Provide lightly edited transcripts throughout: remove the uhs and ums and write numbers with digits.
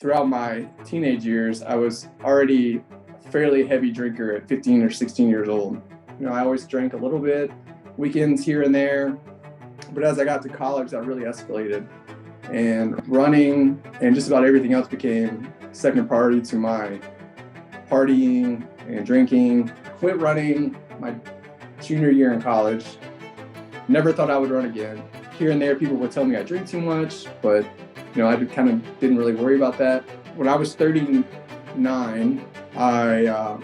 throughout my teenage years, I was already a fairly heavy drinker at 15 or 16 years old. I always drank a little bit, weekends here and there. But as I got to college, that really escalated. And running and just about everything else became second priority to my partying and drinking. Quit running my junior year in college. Never thought I would run again. Here and there, people would tell me I drink too much, but I kind of didn't really worry about that. When I was 39, I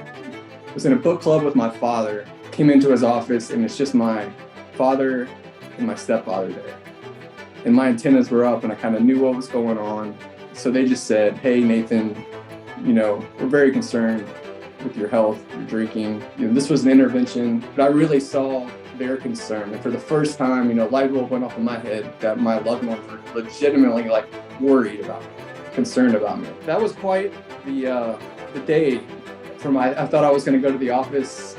was in a book club with my father, came into his office, and it's just my father and my stepfather there. And my antennas were up, and I kind of knew what was going on. So they just said, "Hey, Nathan, we're very concerned with your health, your drinking." This was an intervention, but I really saw their concern. And for the first time, light bulb went off in my head that my loved ones were legitimately worried about me, concerned about me. That was quite the day. I thought I was going to go to the office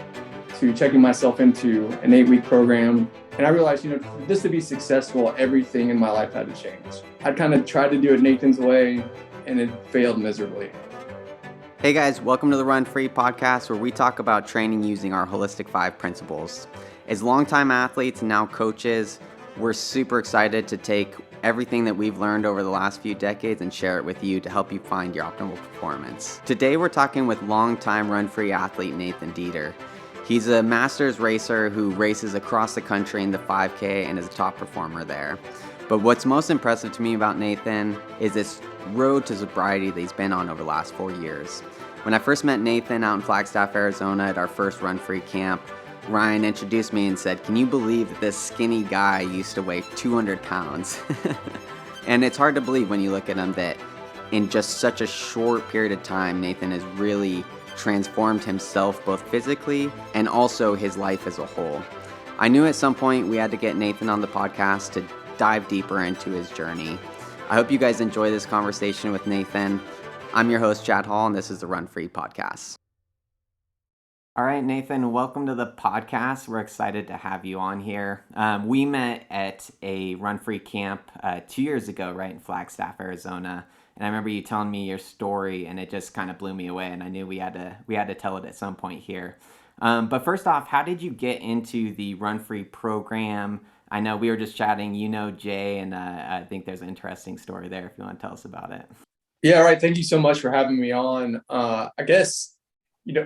to checking myself into an 8-week program. And I realized, for this to be successful, everything in my life had to change. I kind of tried to do it Nathan's way, and it failed miserably. Hey guys, welcome to the Run Free podcast, where we talk about training using our Holistic 5 principles. As longtime athletes and now coaches, we're super excited to take everything that we've learned over the last few decades and share it with you to help you find your optimal performance. Today we're talking with longtime Run Free athlete Nathan Deeter. He's a masters racer who races across the country in the 5K and is a top performer there. But what's most impressive to me about Nathan is this road to sobriety that he's been on over the last 4 years. When I first met Nathan out in Flagstaff, Arizona at our first Run Free camp, Ryan introduced me and said, "Can you believe that this skinny guy used to weigh 200 pounds?" And it's hard to believe when you look at him that in just such a short period of time, Nathan has really transformed himself both physically and also his life as a whole. I knew at some point we had to get Nathan on the podcast to dive deeper into his journey. I hope you guys enjoy this conversation with Nathan. I'm your host, Chad Hall, and this is the Run Free podcast. All right, Nathan, welcome to the podcast. We're excited to have you on here. We met at a Run Free camp 2 years ago, right, in Flagstaff, Arizona. And I remember you telling me your story, and it just kind of blew me away. And I knew we had to tell it at some point here. But first off, how did you get into the Run Free program? I know we were just chatting. You know Jay, and I think there's an interesting story there if you want to tell us about it. Yeah, right. Thank you so much for having me on. I guess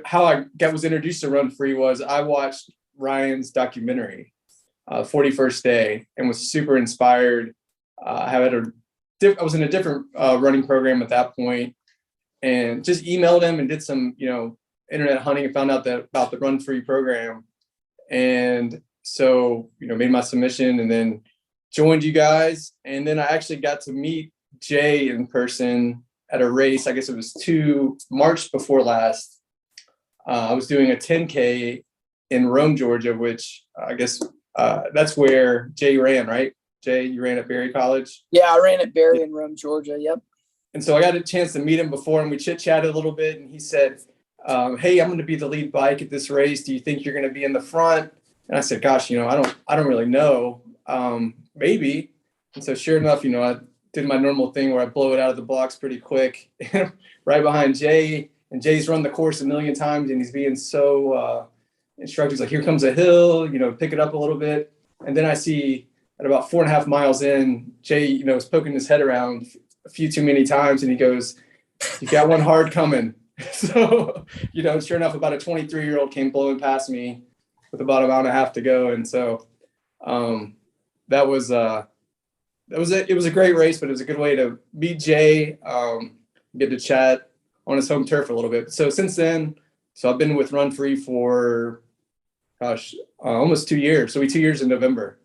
how I was introduced to Run Free was I watched Ryan's documentary, 41st Day, and was super inspired. I was in a different running program at that point, and just emailed him and did some internet hunting and found out about the Run Free program, and so made my submission and then joined you guys, and then I actually got to meet Jay in person at a race. I guess it was March before last. I was doing a 10K in Rome, Georgia, which I guess that's where Jay ran, right? Jay, you ran at Berry College? Yeah, I ran at Berry in Rome, Georgia. Yep. And so I got a chance to meet him before, and we chit-chatted a little bit, and he said, "Hey, I'm going to be the lead bike at this race. Do you think you're going to be in the front?" And I said, "Gosh, I don't really know. Maybe." And so sure enough, I did my normal thing where I blow it out of the blocks pretty quick, right behind Jay. And Jay's run the course a million times, and he's being so instructive. He's like, "Here comes a hill, pick it up a little bit." And then I see at about 4.5 miles in, Jay, is poking his head around a few too many times, and he goes, "You got one hard coming." So, sure enough, about a 23-year-old came blowing past me with about a mile and a half to go. And so that was it. It was a great race, but it was a good way to meet Jay, get to chat on his home turf a little bit. So since then, I've been with Run Free for, almost 2 years. So 2 years in November.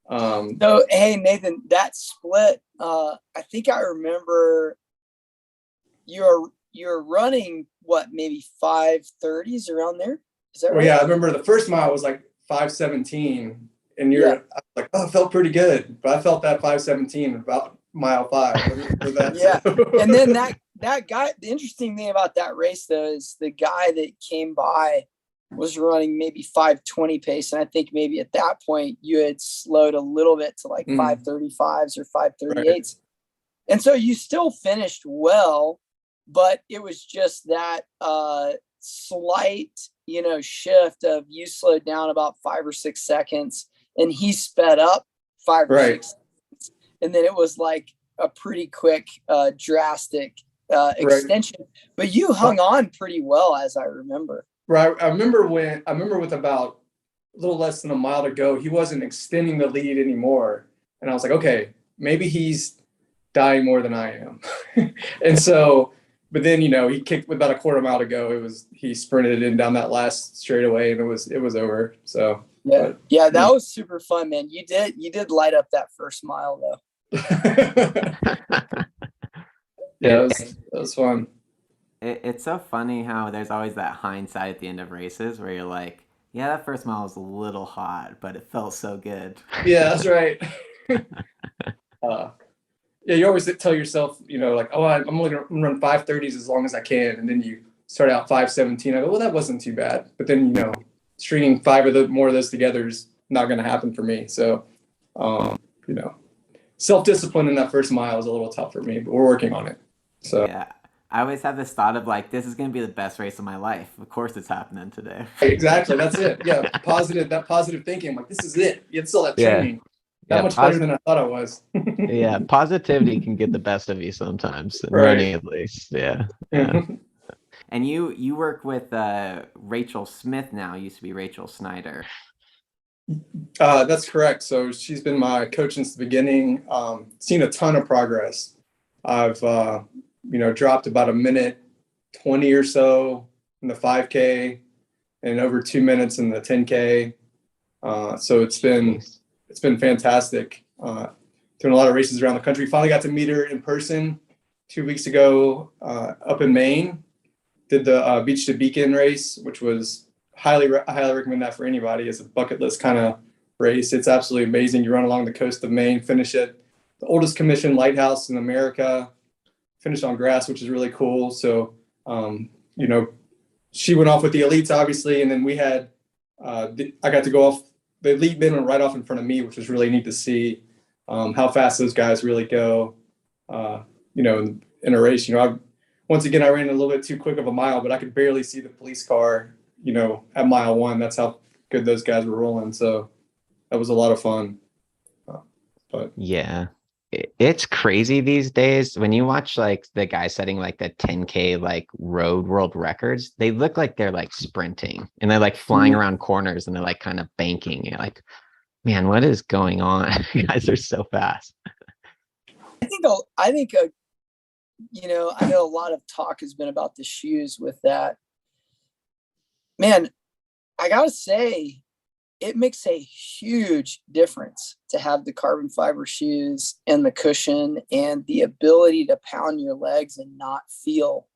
So, hey, Nathan, that split, I think I remember you're running, maybe 5:30s around there? Is that right? Well, yeah, I remember the first mile was like 5:17, and I was like, "Oh, it felt pretty good." But I felt that 5:17 about mile 5. Yeah. And then that guy, the interesting thing about that race, though, is the guy that came by was running maybe 5:20 pace. And I think maybe at that point you had slowed a little bit to 5:35s or 5:38s. Right. And so you still finished well, but it was just that slight, shift of you slowed down about 5 or 6 seconds and he sped up 5 or 6 seconds. And then it was like a pretty quick, drastic extension. But you hung on pretty well, as I remember. Right. I remember with about a little less than a mile to go, he wasn't extending the lead anymore. And I was like, okay, maybe he's dying more than I am. And so, but then, he kicked with about a quarter mile to go. He sprinted in down that last straightaway and it was over. So, that was super fun, man. You did light up that first mile though. Yeah, it was fun. It's so funny how there's always that hindsight at the end of races where you're like, yeah, that first mile was a little hot, but it felt so good. Yeah, that's right. You always tell yourself, like, oh, I'm only going to run 5:30s as long as I can. And then you start out 5:17. I go, well, that wasn't too bad. But then, stringing 5 more of those together is not going to happen for me. So, self-discipline in that first mile is a little tough for me, but we're working on it. So yeah. I always have this thought of like, this is going to be the best race of my life. Of course it's happening today. Exactly. That's it. Yeah. That positive thinking. I'm like, this is it. It's all that training. Much better than I thought I was. Yeah. Positivity can get the best of you sometimes. Running at least. Yeah. And you work with Rachel Smith now, used to be Rachel Snyder. That's correct. So she's been my coach since the beginning. Seen a ton of progress. I've, dropped about 1:20 or so in the 5K and over 2 minutes in the 10K. So it's been fantastic. Doing a lot of races around the country. Finally got to meet her in person 2 weeks ago up in Maine. Did the Beach to Beacon race, which was I highly recommend that for anybody. It's a bucket list kind of race. It's absolutely amazing. You run along the coast of Maine, finish at the oldest commissioned lighthouse in America, finish on grass, which is really cool. So, she went off with the elites, obviously, and then we had, I got to go off. The elite men went right off in front of me, which was really neat to see how fast those guys really go, in a race. Once again, I ran a little bit too quick of a mile, but I could barely see the police car, at mile 1. That's how good those guys were rolling. So that was a lot of fun. But yeah, it's crazy these days when you watch like the guys setting like the 10K like road world records. They look like they're like sprinting and they're like flying around corners and they're like kind of banking. You're like, man, what is going on? You guys are so fast. I think I know a lot of talk has been about the shoes with that. Man, I gotta say, it makes a huge difference to have the carbon fiber shoes and the cushion and the ability to pound your legs and not feel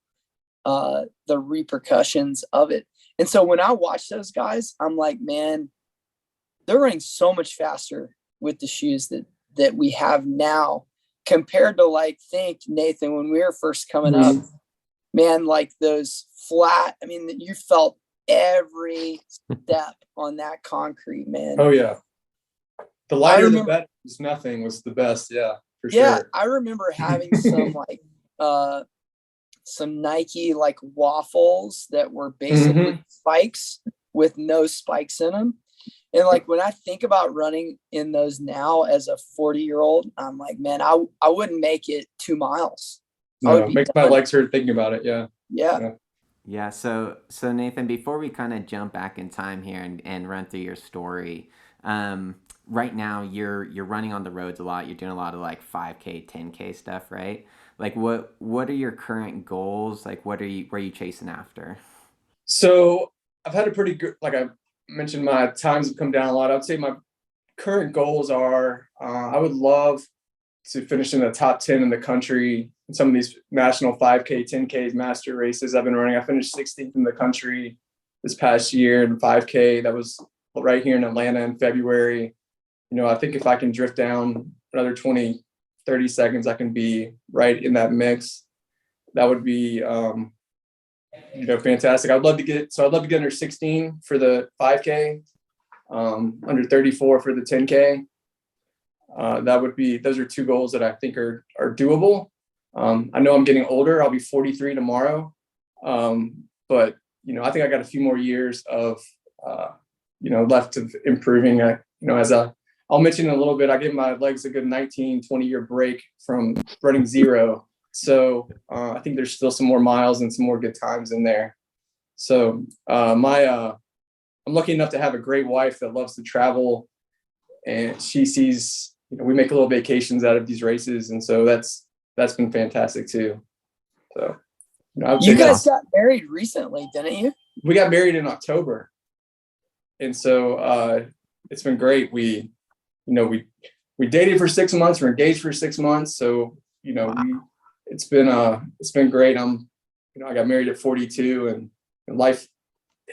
the repercussions of it. And so when I watch those guys, I'm like, man, they're running so much faster with the shoes that we have now compared to like, think Nathan, when we were first coming up, man, like those flat, you felt every step on that concrete, man. Oh yeah. The lighter the better was nothing was the best. Yeah, for sure. Yeah. I remember having some some Nike like waffles that were basically spikes with no spikes in them. And like, when I think about running in those now as a 40-year-old, I'm like, man, I wouldn't make it 2 miles. No, it makes my legs hurt thinking about it. Yeah. Yeah. So Nathan, before we kind of jump back in time here and run through your story, right now you're running on the roads a lot. You're doing a lot of like 5K, 10K stuff, right? Like what are your current goals? Like where are you chasing after? So I've had a pretty good, like I mentioned, my times have come down a lot. I would say my current goals are, I would love to finish in the top 10 in the country in some of these national 5K, 10K master races I've been running. I finished 16th in the country this past year in 5K. That was right here in Atlanta in February. I think if I can drift down another 20, 30 seconds, I can be right in that mix. That would be, fantastic. I'd love to get under 16 for the 5K, under 34 for the 10K. those are two goals that I think are doable. I know I'm getting older. I'll be 43 tomorrow. But, I think I got a few more years of, left of improving. I'll mention in a little bit, I gave my legs a good 20 year break from running zero. So I think there's still some more miles and some more good times in there. So I'm lucky enough to have a great wife that loves to travel, and she sees, we make little vacations out of these races. And so that's been fantastic too. So, you guys got married recently, didn't you? We got married in October. And so it's been great. We dated for 6 months, we're engaged for 6 months. So, Wow. it's been great. I got married at 42, and life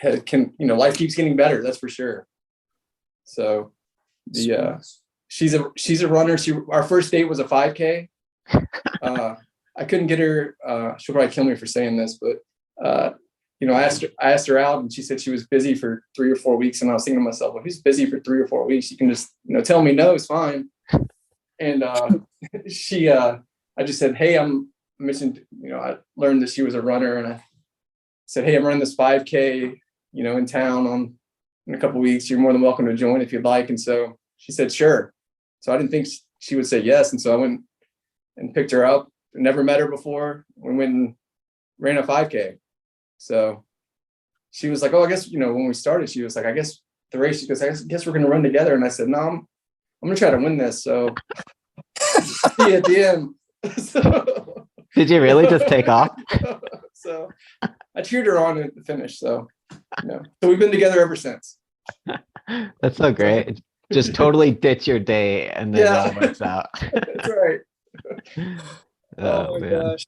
keeps getting better. That's for sure. So she's a runner. Our first date was a 5K. I couldn't get her. She'll probably kill me for saying this, but I asked her out, and she said she was busy for 3 or 4 weeks. And I was thinking to myself, well, who's busy for 3 or 4 weeks? You can just, tell me no, it's fine. And I just said, hey, I learned that she was a runner, and I said, hey, I'm running this 5K, in town in a couple of weeks. You're more than welcome to join if you'd like. And so she said, sure. So I didn't think she would say yes. And so I went and picked her up. Never met her before. We went and ran a 5K. So she was like, oh, I guess, when we started, she was like, I guess the race, she goes, I guess we're going to run together. And I said, no, I'm going to try to win this. So see you at the end. So, Did you really just take off? So I cheered her on at the finish. So, so we've been together ever since. That's so great. Just totally ditch your day and then it all works out. That's right. Oh my gosh.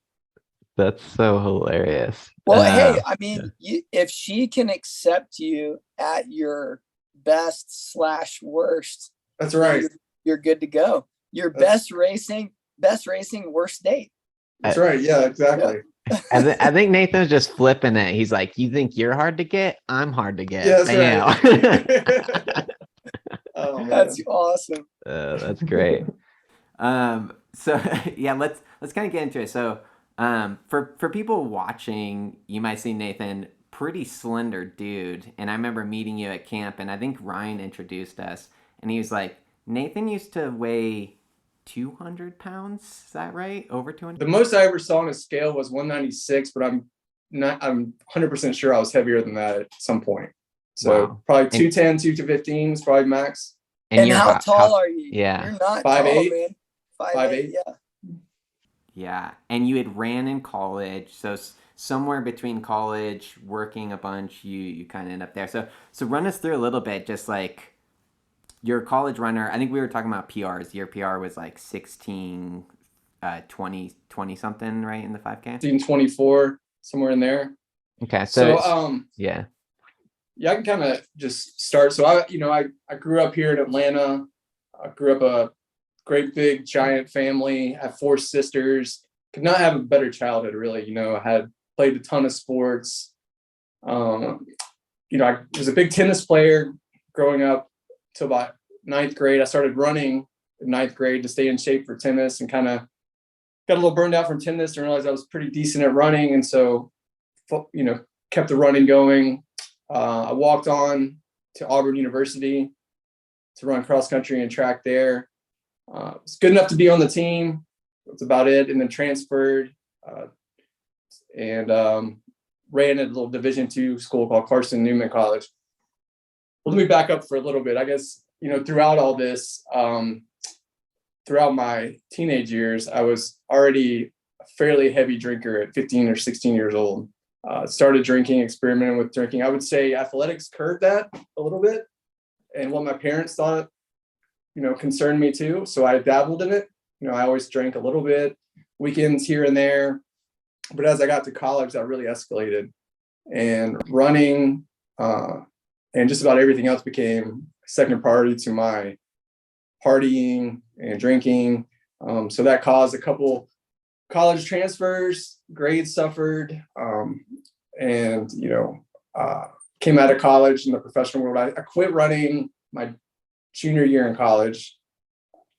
That's so hilarious. Well, hey, I mean, if she can accept you at your best / worst, that's right. You're good to go. Your best racing, worst date. That's right. Yeah, exactly. I think Nathan's just flipping it. He's like, you think you're hard to get? I'm hard to get. Yeah, that's right. Oh, that's awesome. That's great. So yeah, let's kind of get into it. So for people watching, you might see Nathan, pretty slender dude. And I remember meeting you at camp, and I think Ryan introduced us, and he was like, Nathan used to weigh 200 pounds. Is that right? Over 200? The most I ever saw on a scale was 196, but I'm 100% sure I was heavier than that at some point. So probably 210, 215 is probably max. And how tall are you? Yeah. You're not 5'8". tall, man. 5'8". Yeah. Yeah. And you had ran in college. So somewhere between college, working a bunch, you kind of end up there. So run us through a little bit, just like, you're a college runner. I think we were talking about PRs. Your PR was like 16, 20 something, right, in the 5K? 24, somewhere in there. Okay. So yeah, I can kind of just start. So I grew up here in Atlanta. I grew up a great big giant family. I have 4 sisters. Could not have a better childhood, really. I had played a ton of sports. I was a big tennis player growing up till about 9th grade. I started running in 9th grade to stay in shape for tennis, and kind of got a little burned out from tennis and realized I was pretty decent at running. And so, kept the running going. I walked on to Auburn University to run cross country and track there. Was good enough to be on the team. That's about it. And then transferred and ran at a little Division II school called Carson Newman College. Well, let me back up for a little bit. I guess, throughout all this, throughout my teenage years, I was already a fairly heavy drinker at 15 or 16 years old. Started drinking, experimenting with drinking. I would say athletics curbed that a little bit, and what my parents thought, concerned me too. So I dabbled in it. I always drank a little bit, weekends here and there. But as I got to college, that really escalated, and running and just about everything else became second priority to my partying and drinking. So that caused a couple college transfers, grades suffered, and came out of college in the professional world. I quit running my junior year in college.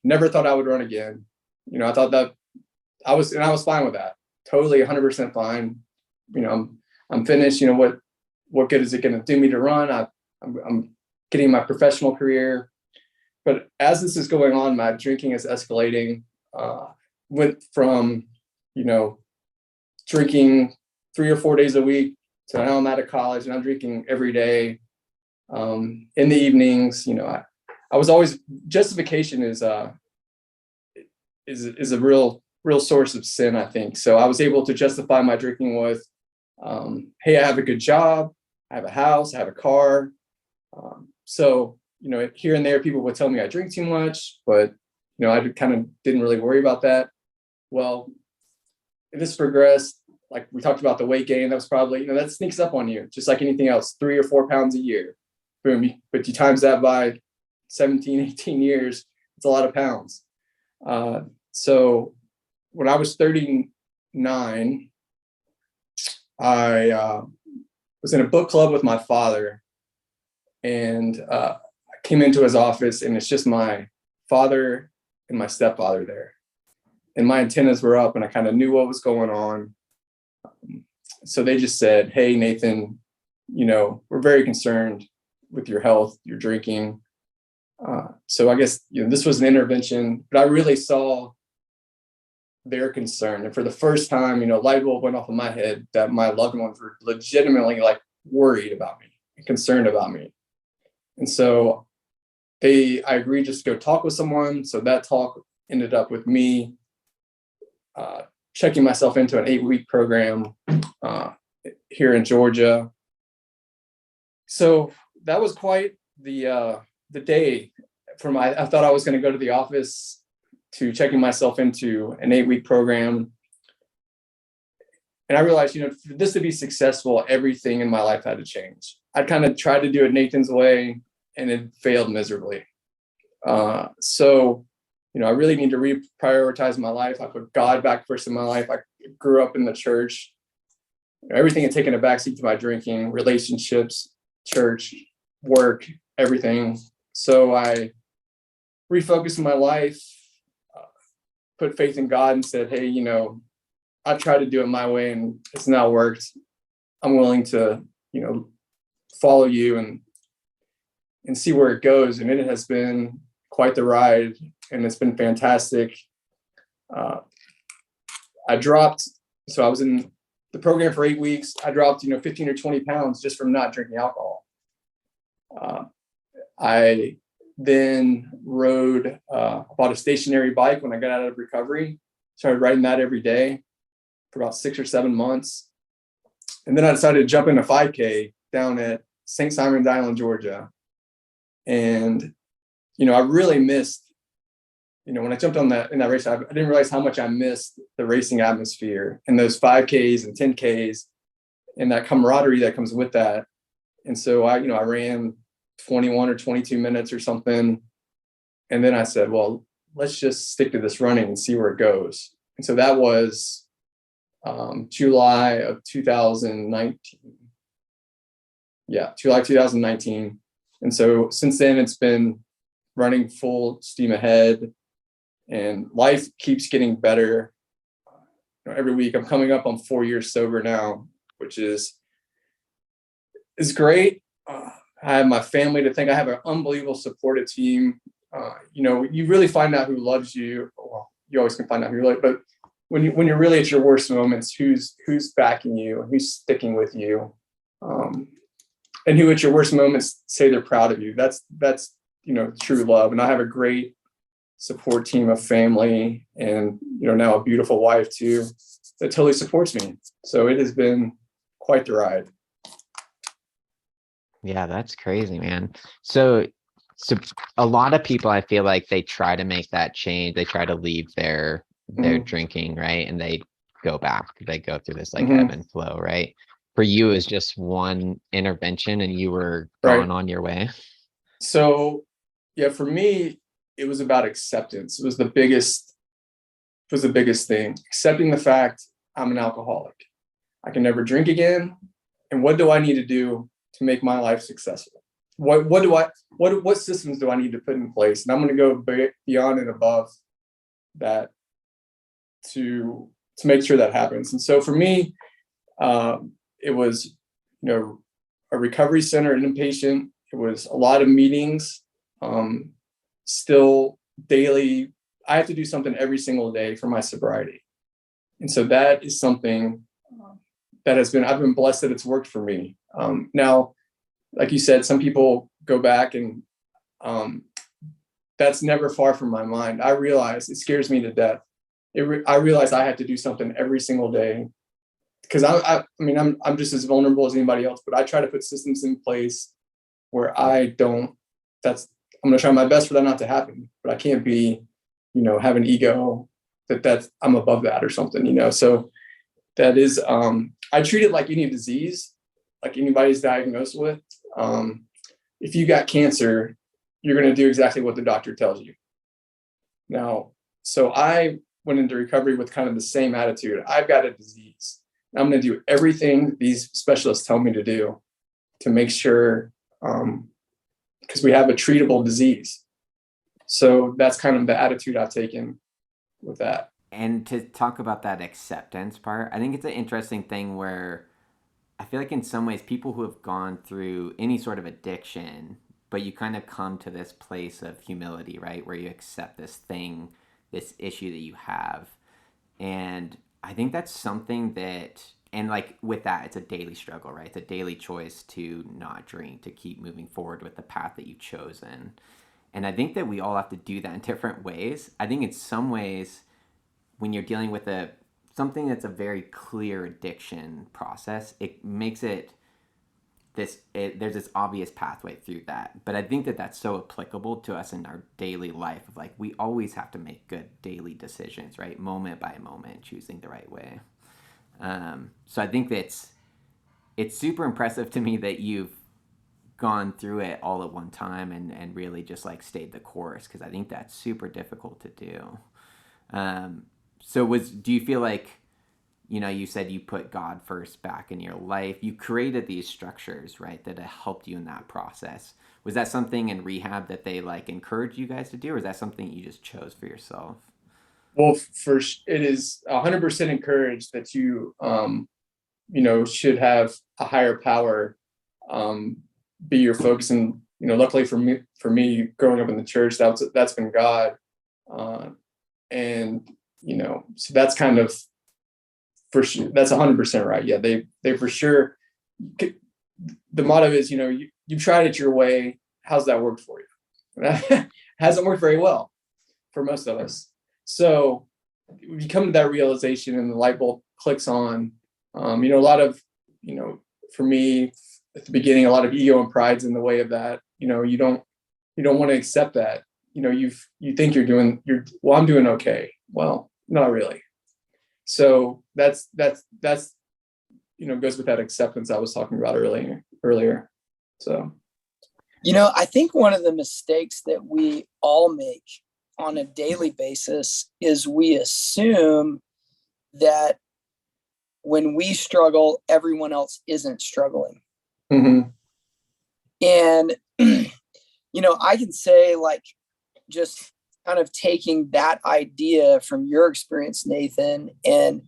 Never thought I would run again. I thought that I was fine with that. Totally 100% fine. I'm finished. What good is it going to do me to run? I'm getting my professional career. But as this is going on, my drinking is escalating. Went from, drinking 3 or 4 days a week to now I'm out of college and I'm drinking every day. In the evenings, I was always, justification is a real source of sin, I think. So I was able to justify my drinking with, hey, I have a good job, I have a house, I have a car. So, here and there, people would tell me I drink too much, but, I kind of didn't really worry about that. Well, this progressed, like we talked about the weight gain, that was probably, that sneaks up on you, just like anything else, 3 or 4 pounds a year. Boom, but you times that by 17, 18 years, it's a lot of pounds. So when I was 39, I was in a book club with my father, and I came into his office, and it's just my father and my stepfather there. And my antennas were up, and I kind of knew what was going on. So they just said, hey, Nathan, we're very concerned with your health, your drinking. So I guess, this was an intervention, but I really saw their concern. And for the first time, light bulb went off in my head that my loved ones were legitimately like worried about me and concerned about me. And so I agreed just to go talk with someone. So that talk ended up with me checking myself into an 8-week program here in Georgia. So that was quite the day from I thought I was going to go to the office to checking myself into an 8-week program. And I realized, for this to be successful, everything in my life had to change. I kind of tried to do it Nathan's way, and it failed miserably. So, I really need to reprioritize my life. I put God back first in my life. I grew up in the church. Everything had taken a backseat to my drinking, relationships, church, work, everything. So I refocused my life, put faith in God, and said, hey, I've tried to do it my way and it's not worked. I'm willing to, follow you and see where it goes. And it has been quite the ride, and it's been fantastic. I was in the program for 8 weeks. I dropped, 15 or 20 pounds just from not drinking alcohol. I then bought a stationary bike when I got out of recovery, started riding that every day for about 6 or 7 months. And then I decided to jump in a 5K down at St. Simon's Island, Georgia. And, I really missed, when I jumped in that race, I didn't realize how much I missed the racing atmosphere and those 5Ks and 10Ks and that camaraderie that comes with that. And so I ran 21 or 22 minutes or something. And then I said, well, let's just stick to this running and see where it goes. And so that was July of 2019. Yeah, July 2019. And so since then, it's been running full steam ahead, and life keeps getting better. Every week I'm coming up on 4 years sober now, which is great. I have my family to thank. I have an unbelievable supportive team. You really find out who loves you. Well, you always can find out who you like, but when you're really at your worst moments, who's backing you and who's sticking with you, and who at your worst moments say they're proud of you. That's true love. And I have a great support team of family, and now a beautiful wife too that totally supports me. So it has been quite the ride. Yeah, that's crazy, man. So a lot of people, I feel like they try to make that change. They try to leave their drinking, right? And they go back. They go through this like ebb and flow, right? For you, is just one intervention and you were gone on your way. So yeah, for me, it was about acceptance. It was the biggest thing. Accepting the fact I'm an alcoholic. I can never drink again. And what do I need to do to make my life successful? what systems do I need to put in place? And I'm going to go beyond and above that to make sure that happens. And so for me, it was, a recovery center, an inpatient. It was a lot of meetings, still daily. I have to do something every single day for my sobriety. And so that is something that I've been blessed that it's worked for me. Now, like you said, some people go back and that's never far from my mind. I realize it scares me to death. I realize I have to do something every single day because I'm just as vulnerable as anybody else, but I try to put systems in place where I'm going to try my best for that not to happen, but I can't be, have an ego that I'm above that or something, so that is, I treat it like any disease, like anybody's diagnosed with. If you got cancer, you're going to do exactly what the doctor tells you. Now, so I went into recovery with kind of the same attitude. I've got a disease. I'm going to do everything these specialists tell me to do to make sure, because we have a treatable disease. So that's kind of the attitude I've taken with that. And to talk about that acceptance part, I think it's an interesting thing where I feel like in some ways people who have gone through any sort of addiction, but you kind of come to this place of humility, right? Where you accept this thing, this issue that you have. And I think that's something that, and like with that, it's a daily struggle, right? It's a daily choice to not drink, to keep moving forward with the path that you've chosen. And I think that we all have to do that in different ways. I think in some ways, when you're dealing with something that's a very clear addiction process, it makes it there's this obvious pathway through that. But I think that that's so applicable to us in our daily life of like, we always have to make good daily decisions, right? Moment by moment, choosing the right way. So I think it's super impressive to me that you've gone through it all at one time and really just like stayed the course, because I think that's super difficult to do. Do you feel like, you said you put God first back in your life, you created these structures, right, that helped you in that process. Was that something in rehab that they like encouraged you guys to do, or is that something you just chose for yourself? Well, it is 100% encouraged that you, should have a higher power, be your focus. And, luckily for me growing up in the church, that's been God. And, so that's kind of, for sure, that's 100% right. Yeah, they for sure. The motto is, you tried it your way. How's that worked for you? Hasn't worked very well for most of us. So you come to that realization and the light bulb clicks on. A lot of, for me at the beginning, a lot of ego and pride's in the way of that. You don't want to accept that. You think I'm doing okay. Well, not really. So that's goes with that acceptance I was talking about earlier. So, I think one of the mistakes that we all make on a daily basis is we assume that when we struggle, everyone else isn't struggling. Mm-hmm. And, I can say, like, just kind of taking that idea from your experience, Nathan, and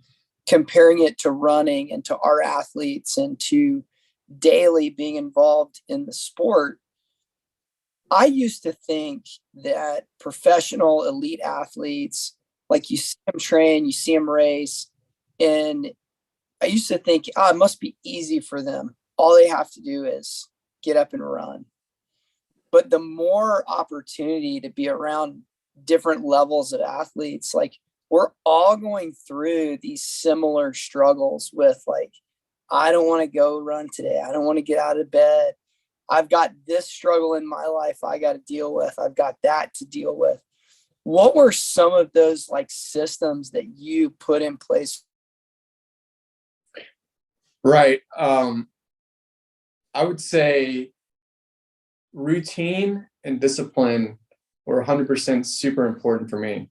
comparing it to running and to our athletes and to daily being involved in the sport. I used to think that professional elite athletes, like, you see them train, you see them race, and I used to think, it must be easy for them. All they have to do is get up and run. But the more opportunity to be around different levels of athletes, like, we're all going through these similar struggles with, like, I don't want to go run today. I don't want to get out of bed. I've got this struggle in my life I got to deal with. I've got that to deal with. What were some of those, like, systems that you put in place? Right. I would say routine and discipline were 100% super important for me.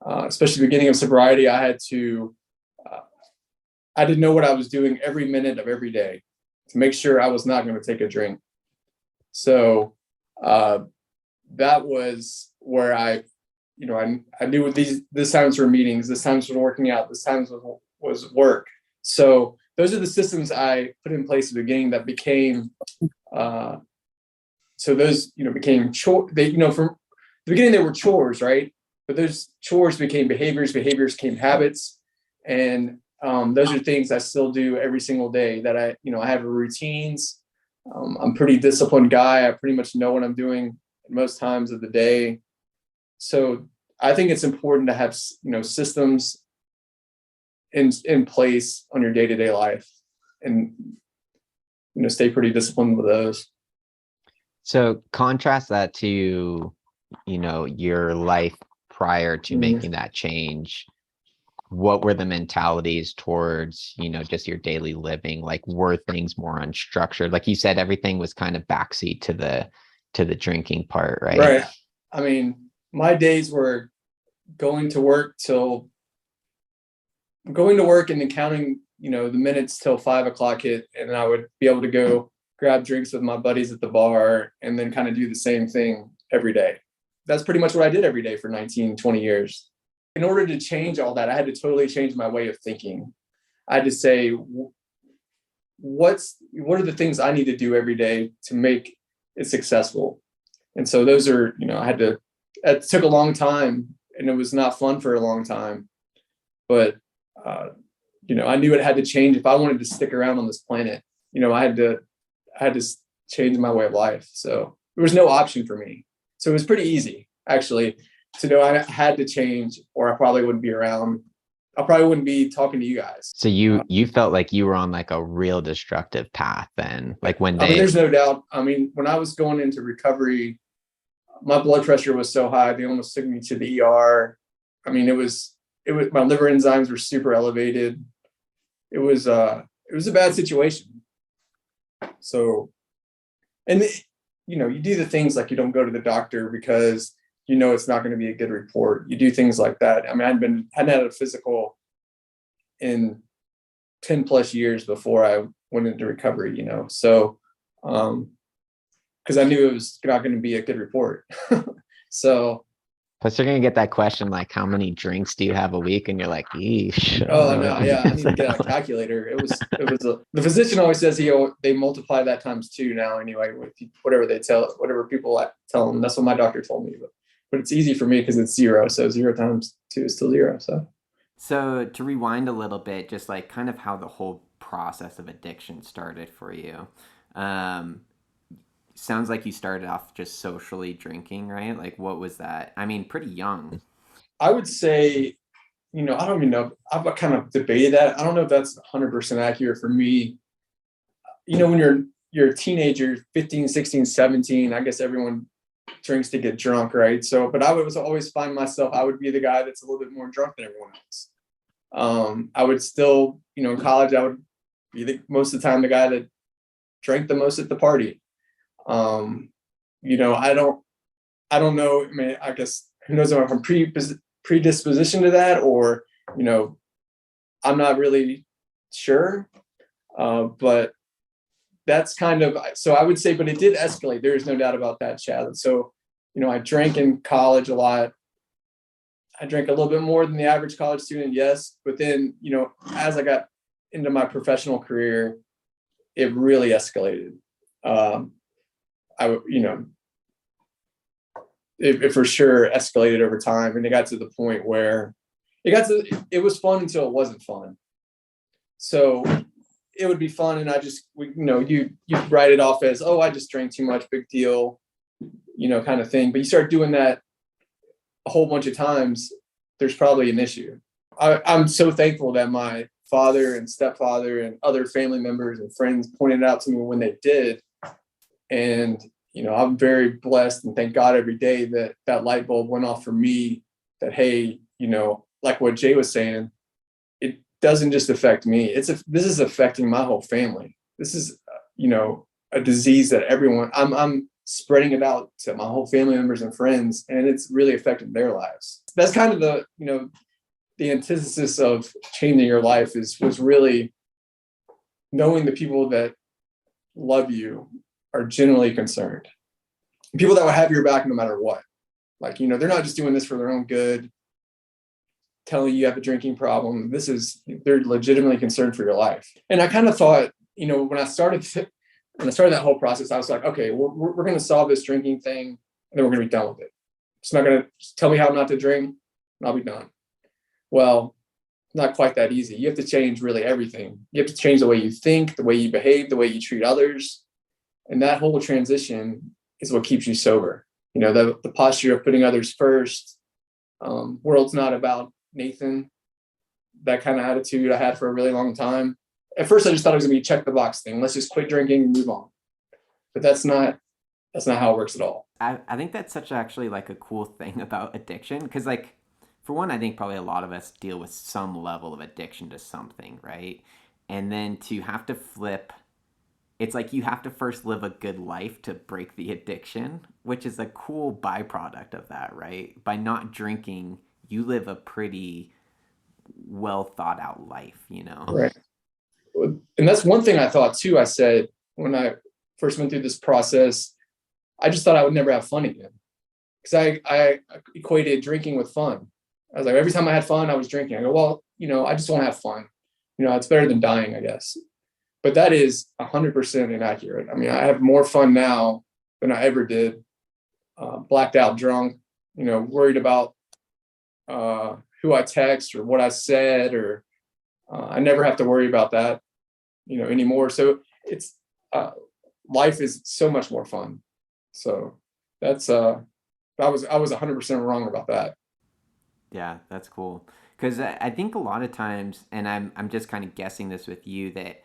Especially the beginning of sobriety, I didn't know what I was doing every minute of every day to make sure I was not going to take a drink. So that was where I knew this times were meetings, this times was working out, this times was work. So those are the systems I put in place at the beginning that became, so those, became from the beginning, they were chores, right? But those chores became behaviors became habits. And those are things I still do every single day that I have routines. I'm a pretty disciplined guy. I pretty much know what I'm doing most times of the day. So I think it's important to have, systems in place on your day-to-day life and, stay pretty disciplined with those. So contrast that to, your life prior to making that change. What were the mentalities towards, just your daily living? Like, were things more unstructured? Like you said, everything was kind of backseat to the drinking part, right? Right. I mean, my days were going to work and then counting, the minutes till 5 o'clock hit, and I would be able to go grab drinks with my buddies at the bar and then kind of do the same thing every day. That's pretty much what I did every day for 19, 20 years. In order to change all that, I had to totally change my way of thinking. I had to say, what are the things I need to do every day to make it successful? And so those are, it took a long time, and it was not fun for a long time, but, I knew it had to change if I wanted to stick around on this planet. I had to change my way of life. So there was no option for me. So it was pretty easy, actually, to know I had to change, or I probably wouldn't be around. I probably wouldn't be talking to you guys. So you felt like you were on like a real destructive path then, like when there's no doubt. When I was going into recovery, my blood pressure was so high, they almost took me to the ER. It was my liver enzymes were super elevated. It was a bad situation. So, and you do the things like you don't go to the doctor because it's not going to be a good report. You do things like that. I hadn't had a physical in 10 plus years before I went into recovery, so because I knew it was not going to be a good report. So plus you're gonna get that question like, how many drinks do you have a week? And you're like, yeesh. Oh no, yeah, I need to get a calculator. The physician always says they multiply that times 2 now anyway, with whatever people tell them. That's what my doctor told me, but it's easy for me because it's 0. So 0 times 2 is still 0. So to rewind a little bit, just like kind of how the whole process of addiction started for you. Sounds like you started off just socially drinking, right? Like, what was that? Pretty young. I would say, I don't even know. I've kind of debated that. I don't know if that's 100% accurate for me. When you're a teenager, 15, 16, 17, I guess everyone drinks to get drunk, right? So, but I would always find myself, I would be the guy that's a little bit more drunk than everyone else. I would still, in college, I would be most of the time the guy that drank the most at the party. I don't know. I guess who knows if I'm predisposition to that, or, I'm not really sure. But that's kind of, so I would say, but it did escalate. There is no doubt about that, Chad. So, I drank in college a lot. I drank a little bit more than the average college student, yes. But then, as I got into my professional career, it really escalated. It for sure escalated over time, and it got to the point where it was fun until it wasn't fun. So it would be fun, and you write it off as, oh, I just drank too much, big deal, kind of thing. But you start doing that a whole bunch of times, there's probably an issue. I'm so thankful that my father and stepfather and other family members and friends pointed out to me when they did. And, I'm very blessed and thank God every day that light bulb went off for me, that, hey, like what Jay was saying, it doesn't just affect me. This is affecting my whole family. This is, a disease that I'm spreading it out to my whole family members and friends, and it's really affecting their lives. That's kind of the antithesis of changing your life was really knowing the people that love you are generally concerned. People that will have your back no matter what. Like, you know, they're not just doing this for their own good, telling you have a drinking problem. They're legitimately concerned for your life. And I kind of thought, you know, when I started that whole process, I was like, okay, we're going to solve this drinking thing, and then we're going to be done with it. It's not going to tell me how not to drink, and I'll be done. Well, not quite that easy. You have to change really everything. You have to change the way you think, the way you behave, the way you treat others. And that whole transition is what keeps you sober. You know, the posture of putting others first. World's not about Nathan. That kind of attitude I had for a really long time. At first, I just thought it was gonna be a check the box thing. Let's just quit drinking and move on. But that's not how it works at all. I think that's such actually like a cool thing about addiction, because like, for one, I think probably a lot of us deal with some level of addiction to something, right? And then to have to flip, it's like you have to first live a good life to break the addiction, which is a cool byproduct of that, right? By not drinking, you live a pretty well thought out life, you know? Right. And that's one thing I thought too. I said, when I first went through this process, I just thought I would never have fun again. Because I equated drinking with fun. I was like, every time I had fun, I was drinking. I go, well, you know, I just want to have fun. You know, it's better than dying, I guess. But that is 100% inaccurate. I mean, I have more fun now than I ever did. Blacked out, drunk, you know, worried about who I text or what I said, or I never have to worry about that, you know, anymore. So it's life is so much more fun. So that's I was 100% wrong about that. Yeah, that's cool. Because I think a lot of times, and I'm just kind of guessing this with you, that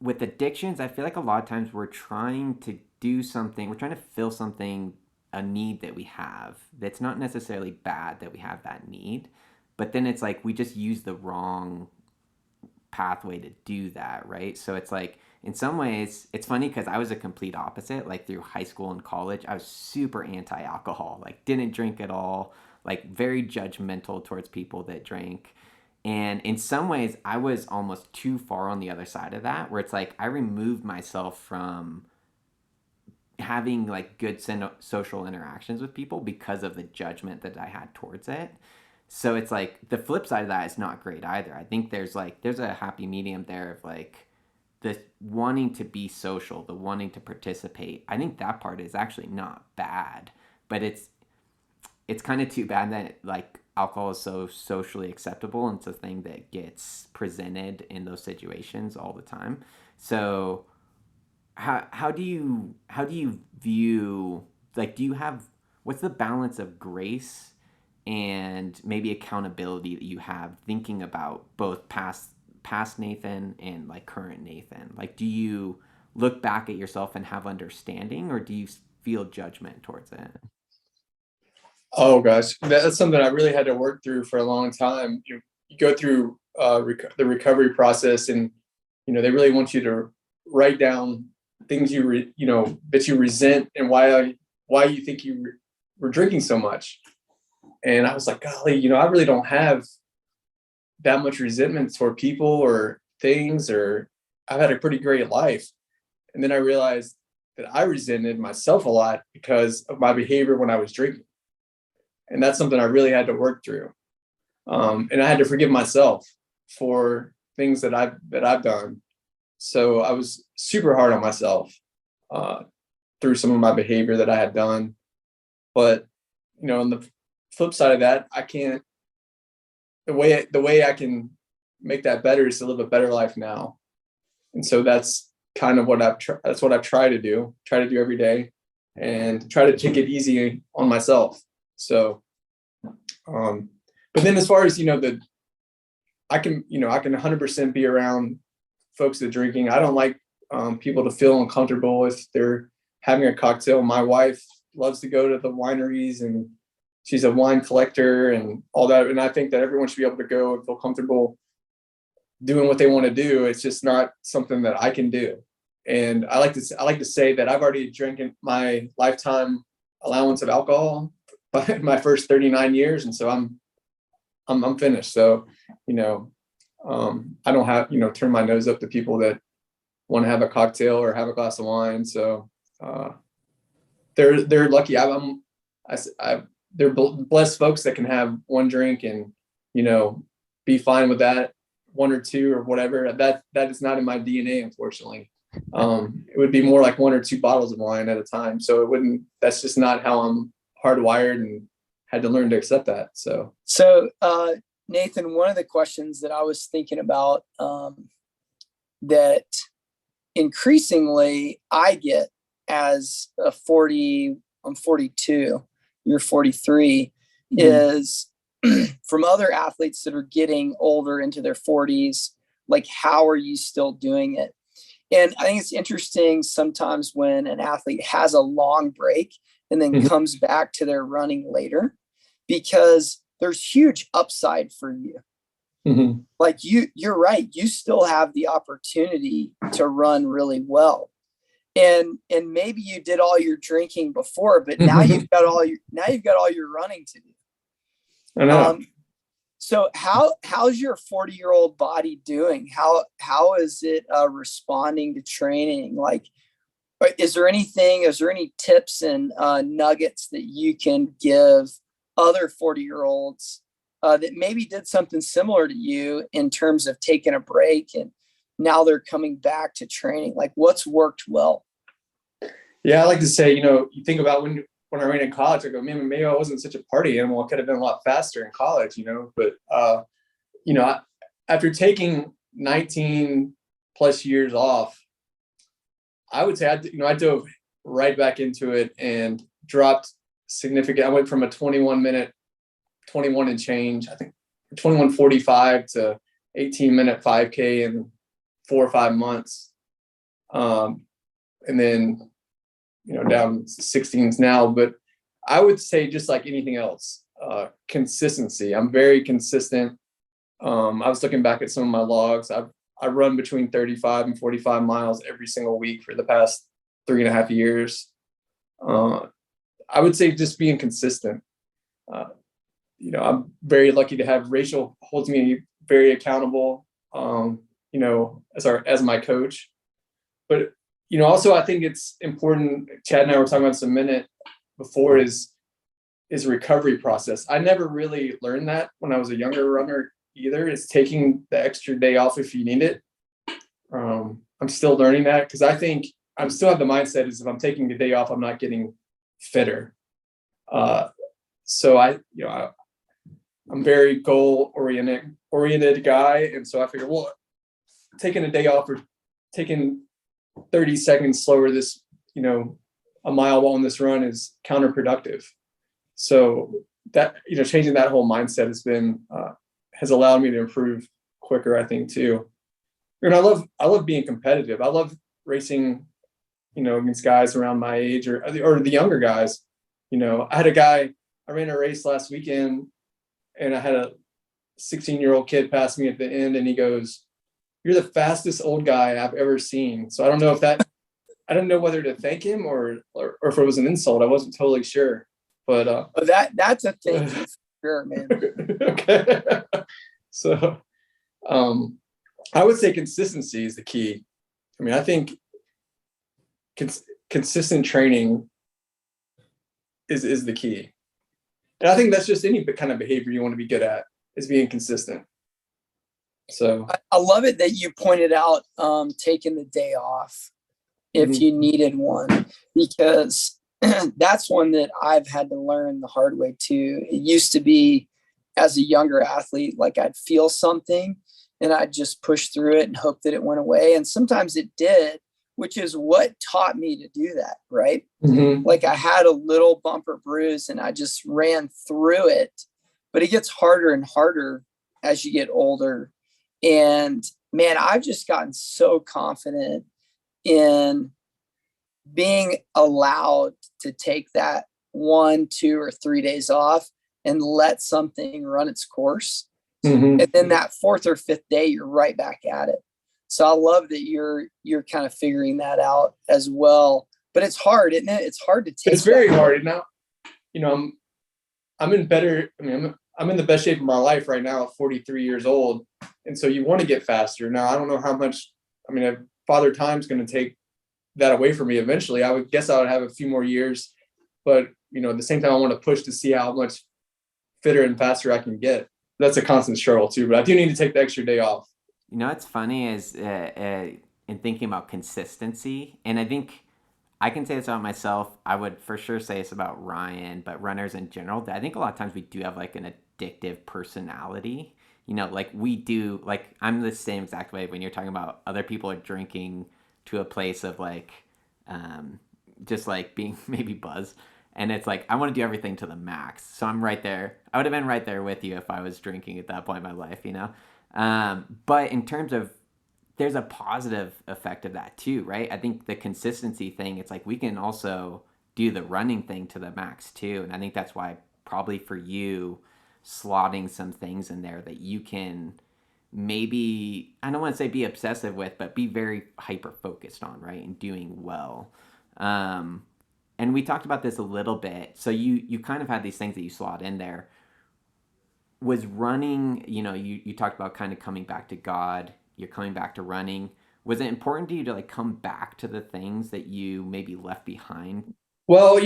with addictions, I feel like a lot of times we're trying to do something, we're trying to fill something, a need that we have that's not necessarily bad that we have that need, but then it's like we just use the wrong pathway to do that, right? So it's like, in some ways, it's funny because I was a complete opposite. Like through high school and college, I was super anti-alcohol, like didn't drink at all, like very judgmental towards people that drank. And in some ways, I was almost too far on the other side of that, where it's like I removed myself from having like good social interactions with people because of the judgment that I had towards it. So it's like the flip side of that is not great either. I think there's a happy medium there of like the wanting to be social, the wanting to participate. I think that part is actually not bad, but it's kind of too bad that like alcohol is so socially acceptable, and it's a thing that gets presented in those situations all the time. So how do you view, like, do you have, what's the balance of grace and maybe accountability that you have thinking about both past Nathan and like current Nathan? Like, do you look back at yourself and have understanding, or do you feel judgment towards it? Oh gosh, that's something I really had to work through for a long time. You go through the recovery process, and you know they really want you to write down things that you resent and why you think you were drinking so much. And I was like, golly, you know, I really don't have that much resentment toward people or things, or I've had a pretty great life. And then I realized that I resented myself a lot because of my behavior when I was drinking. And that's something I really had to work through. And I had to forgive myself for things that I've done. So I was super hard on myself through some of my behavior that I had done. But, you know, on the flip side of that, the way I can make that better is to live a better life now. And so that's kind of what I've tried to do every day, and try to take it easy on myself. So, but then as far as, you know, I can 100% be around folks that are drinking. I don't like people to feel uncomfortable if they're having a cocktail. My wife loves to go to the wineries, and she's a wine collector and all that. And I think that everyone should be able to go and feel comfortable doing what they want to do. It's just not something that I can do. And I like to say that I've already drank my lifetime allowance of alcohol by my first 39 years. And so I'm finished. So, you know, I don't have, you know, turn my nose up to people that want to have a cocktail or have a glass of wine. So they're lucky. They're blessed folks that can have one drink and, you know, be fine with that, one or two or whatever. That is not in my DNA, unfortunately. It would be more like one or two bottles of wine at a time. So that's just not how I'm hardwired, and had to learn to accept that. So Nathan, one of the questions that I was thinking about, that increasingly I get as a 40, I'm 42, you're 43, is from other athletes that are getting older into their 40s, like, how are you still doing it? And I think it's interesting sometimes when an athlete has a long break and then comes back to their running later, because there's huge upside for you. Like you're right. You still have the opportunity to run really well. And maybe you did all your drinking before, but now you've got all your running to do. I know. So how's your 40-year-old body doing? How is it responding to training? Like, is there any tips and nuggets that you can give other 40-year-olds that maybe did something similar to you in terms of taking a break and now they're coming back to training? Like, what's worked well? Yeah, I like to say, you know, you think about when I ran in college, I go, man, maybe I wasn't such a party animal. I could have been a lot faster in college, you know. But you know, after taking 19 plus years off, I would say I dove right back into it and dropped significant. I went from a 21 and change, I think 21:45 to 18-minute 5K in 4 or 5 months. And then, you know, down 16s now. But I would say, just like anything else, consistency. I'm very consistent. I was looking back at some of my logs. I run between 35 and 45 miles every single week for the past 3.5 years. I would say just being consistent. You know, I'm very lucky to have Rachel holds me very accountable, you know, as my coach. But, you know, also I think it's important, Chad and I were talking about this a minute before, is recovery process. I never really learned that when I was a younger runner either. It's taking the extra day off if you need it. I'm still learning that, because I think I'm still have the mindset is if I'm taking the day off, I'm not getting fitter. So I'm very goal oriented guy. And so I figured, well, taking a day off or taking 30 seconds slower this, you know, a mile on this run is counterproductive. So that, you know, changing that whole mindset has allowed me to improve quicker, I think, too. And I love being competitive. I love racing, you know, against guys around my age or the younger guys. You know, I ran a race last weekend and I had a 16-year-old kid pass me at the end, and he goes, "You're the fastest old guy I've ever seen." So I don't know whether to thank him or if it was an insult. I wasn't totally sure, but that's a thing for sure, man. Okay. So, I would say consistency is the key. I mean, I think consistent training is the key. And I think that's just any kind of behavior you want to be good at, is being consistent. So I love it that you pointed out taking the day off if you needed one, because that's one that I've had to learn the hard way too. It used to be, as a younger athlete, like I'd feel something and I'd just push through it and hope that it went away. And sometimes it did, which is what taught me to do that, right? Like I had a little bumper bruise and I just ran through it, but it gets harder and harder as you get older. And man, I've just gotten so confident in being allowed to take that 1, 2, or 3 days off and let something run its course. And then that 4th or 5th day, you're right back at it. So I love that you're kind of figuring that out as well. But it's hard, isn't it? It's hard to take. It's very hard. Now, you know, I'm in the best shape of my life right now at 43 years old. And so you want to get faster. Now, I don't know how much, I mean, I've Father Time's going to take that away from me eventually. I would guess I would have a few more years, but at the same time, I want to push to see how much fitter and faster I can get. That's a constant struggle too, but I do need to take the extra day off. What's funny is in thinking about consistency, and I think I can say this about myself. I would for sure say this about Ryan, but runners in general. I think a lot of times we do have like an addictive personality. Like we do, like I'm the same exact way when you're talking about other people are drinking to a place of like, just like being maybe buzzed. And it's like, I want to do everything to the max. So I'm right there. I would have been right there with you if I was drinking at that point in my life, But in terms of, there's a positive effect of that too, right? I think the consistency thing, it's like we can also do the running thing to the max too. And I think that's why probably for you, slotting some things in there that you can maybe, I don't want to say be obsessive with, but be very hyper focused on, right? And doing well. And we talked about this a little bit. So you kind of had these things that you slot in there. Was running, you talked about kind of coming back to God. You're coming back to running. Was it important to you to like come back to the things that you maybe left behind? Well,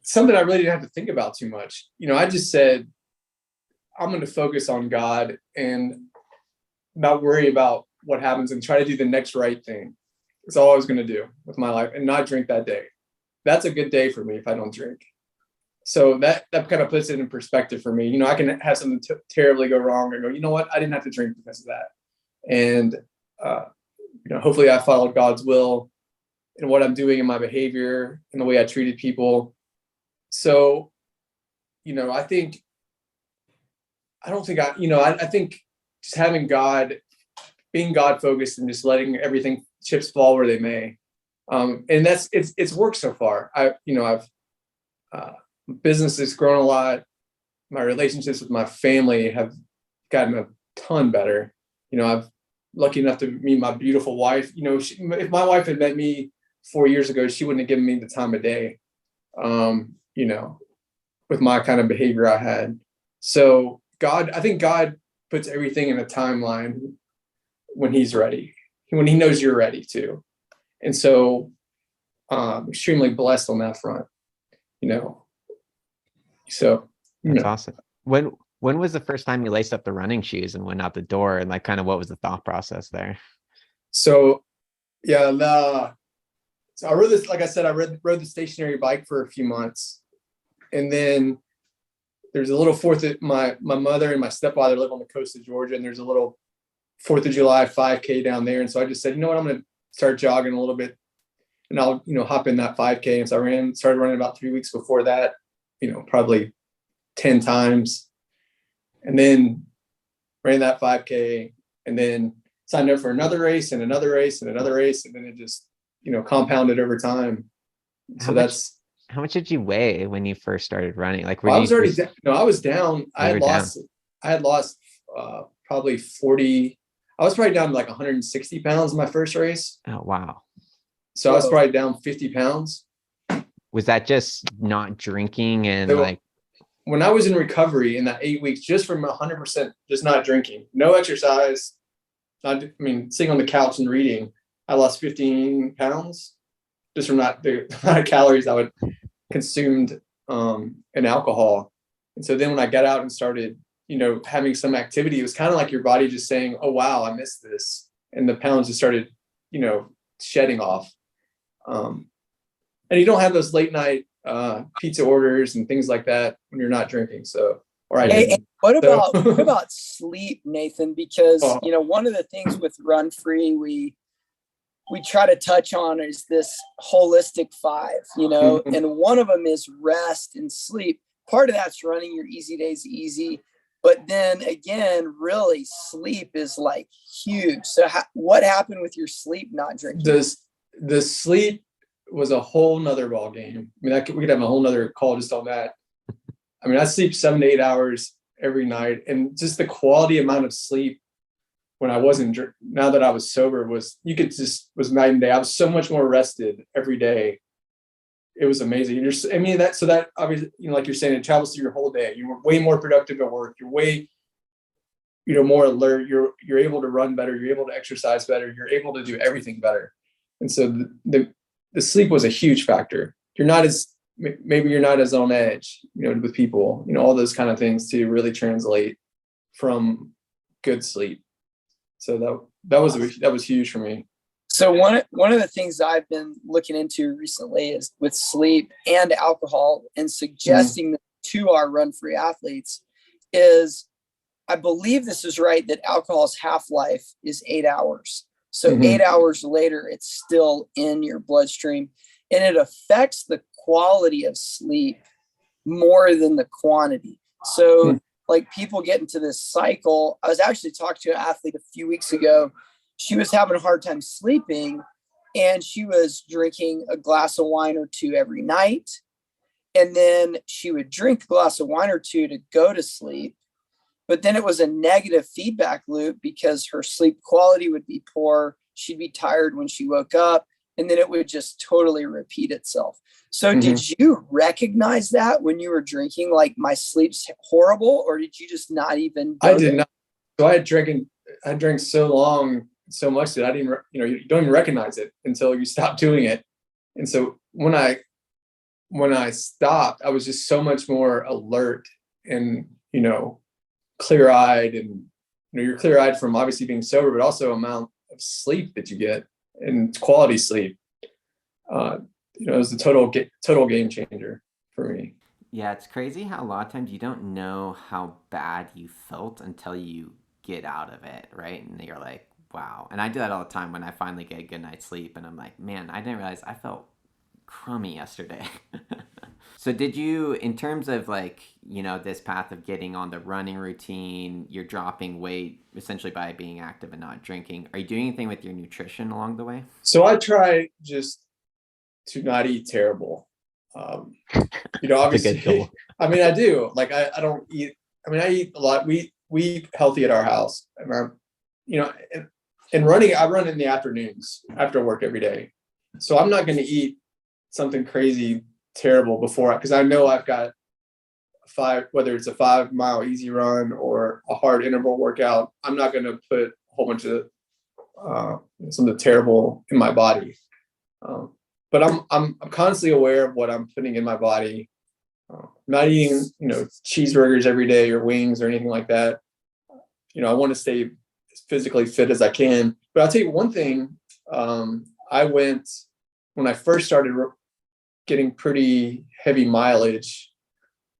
something I really didn't have to think about too much. I just said, I'm going to focus on God and not worry about what happens and try to do the next right thing. That's all I was going to do with my life and not drink that day. That's a good day for me if I don't drink. So that kind of puts it in perspective for me. I can have something terribly go wrong and go, you know what? I didn't have to drink because of that. And, hopefully I followed God's will in what I'm doing in my behavior and the way I treated people. So, I think just having God, being God focused and just letting everything chips fall where they may. And it's worked so far. Business has grown a lot. My relationships with my family have gotten a ton better. I've lucky enough to meet my beautiful wife. If my wife had met me 4 years ago, she wouldn't have given me the time of day, with my kind of behavior I had. So I think God puts everything in a timeline when he's ready, when he knows you're ready too. And so extremely blessed on that front, So that's awesome. When was the first time you laced up the running shoes and went out the door, and like kind of what was the thought process there? So yeah, so I rode this, like I said, I rode the stationary bike for a few months, and then there's a little my mother and my stepfather live on the coast of Georgia, and there's a little 4th of July 5K down there. And so I just said, you know what, I'm going to start jogging a little bit and I'll, hop in that 5K. And so I started running about 3 weeks before that, probably 10 times, and then ran that 5K, and then signed up for another race and another race and another race. And then it just, compounded over time. So How much did you weigh when you first started running? Like, I was already I was down. I had lost probably 40. I was probably down to like 160 pounds in my first race. Oh, wow. So I was probably down 50 pounds. Was that just not drinking and when I was in recovery in that 8 weeks, just from 100%, just not drinking, no exercise, sitting on the couch and reading, I lost 15 pounds just from not the amount of calories I would consumed in alcohol. And so then when I got out and started, having some activity, it was kind of like your body just saying, oh, wow, I missed this. And the pounds just started, shedding off. And you don't have those late night pizza orders and things like that when you're not drinking. So, what about sleep, Nathan? Because, one of the things with Run Free, we try to touch on is this holistic 5, and one of them is rest and sleep. Part of that's running your easy days easy. But then again, really sleep is like huge. So what happened with your sleep not drinking? The sleep was a whole nother ball game. We could have a whole nother call just on that. I sleep 7 to 8 hours every night, and just the quality amount of sleep when I wasn't, now that I was sober, was night and day. I was so much more rested every day. It was amazing. That obviously, like you're saying, it travels through your whole day. You were way more productive at work. more alert. You're able to run better. You're able to exercise better. You're able to do everything better. And so the sleep was a huge factor. Maybe you're not as on edge, with people, all those kind of things to really translate from good sleep. So that was huge for me. So one of the things I've been looking into recently is with sleep and alcohol, and suggesting to our Run Free athletes is, I believe this is right, that alcohol's half-life is 8 hours. So 8 hours later, it's still in your bloodstream, and it affects the quality of sleep more than the quantity. So like people get into this cycle. I was actually talking to an athlete a few weeks ago. She was having a hard time sleeping, and she was drinking a glass of wine or two every night. And then she would drink a glass of wine or two to go to sleep. But then it was a negative feedback loop because her sleep quality would be poor. She'd be tired when she woke up, and then it would just totally repeat itself. So did you recognize that when you were drinking, like, my sleep's horrible, or did you just not even? I did not. So I drank so much that I didn't, you don't even recognize it until you stop doing it. And so when I stopped, I was just so much more alert and, clear-eyed, and, you're clear-eyed from obviously being sober, but also amount of sleep that you get and quality sleep. It was a total game changer for me. Yeah, it's crazy how a lot of times you don't know how bad you felt until you get out of it, right? And you're like, wow. And I do that all the time when I finally get a good night's sleep, and I'm like, man, I didn't realize I felt crummy yesterday. So did you, in terms of like, this path of getting on the running routine, you're dropping weight essentially by being active and not drinking. Are you doing anything with your nutrition along the way? So I try just to not eat terrible. Obviously, I mean, I do. Like, I don't eat. I mean, I eat a lot. We eat healthy at our house. And running, I run in the afternoons after work every day. So I'm not going to eat something crazy terrible before, because I know I've got whether it's a 5 mile easy run or a hard interval workout, I'm not going to put a whole bunch of something terrible in my body. But I'm constantly aware of what I'm putting in my body. I'm not eating, cheeseburgers every day or wings or anything like that. I want to stay as physically fit as I can. But I'll tell you one thing. I went, when I first started getting pretty heavy mileage,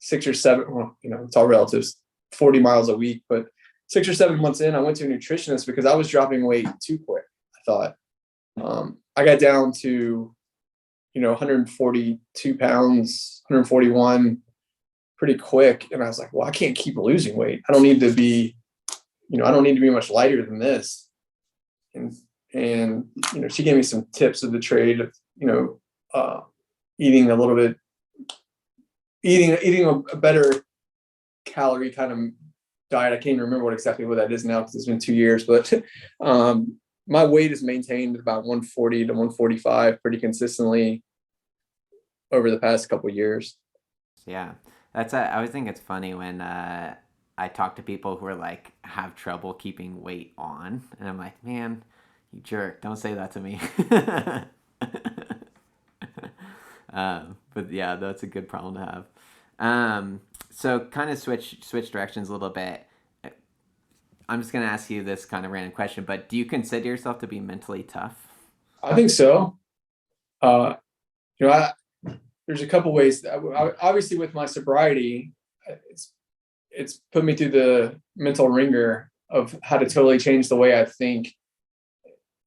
6 or 7, it's all relative, 40 miles a week, but 6 or 7 months in, I went to a nutritionist because I was dropping weight too quick. I thought I got down to 142 pounds, 141 pretty quick, and I was like, well, I can't keep losing weight. I don't need to be much lighter than this. And she gave me some tips of the trade of eating a better calorie kind of diet. I can't even remember exactly what that is now because it's been 2 years, but my weight is maintained at about 140 to 145 pretty consistently over the past couple of years. Yeah, I always think it's funny when I talk to people who are like have trouble keeping weight on, and I'm like, man, you jerk, don't say that to me. But yeah, that's a good problem to have. So kind of switch directions a little bit. I'm just going to ask you this kind of random question, but do you consider yourself to be mentally tough? I think so. There's a couple ways. Obviously, with my sobriety, it's put me through the mental ringer of how to totally change the way I think,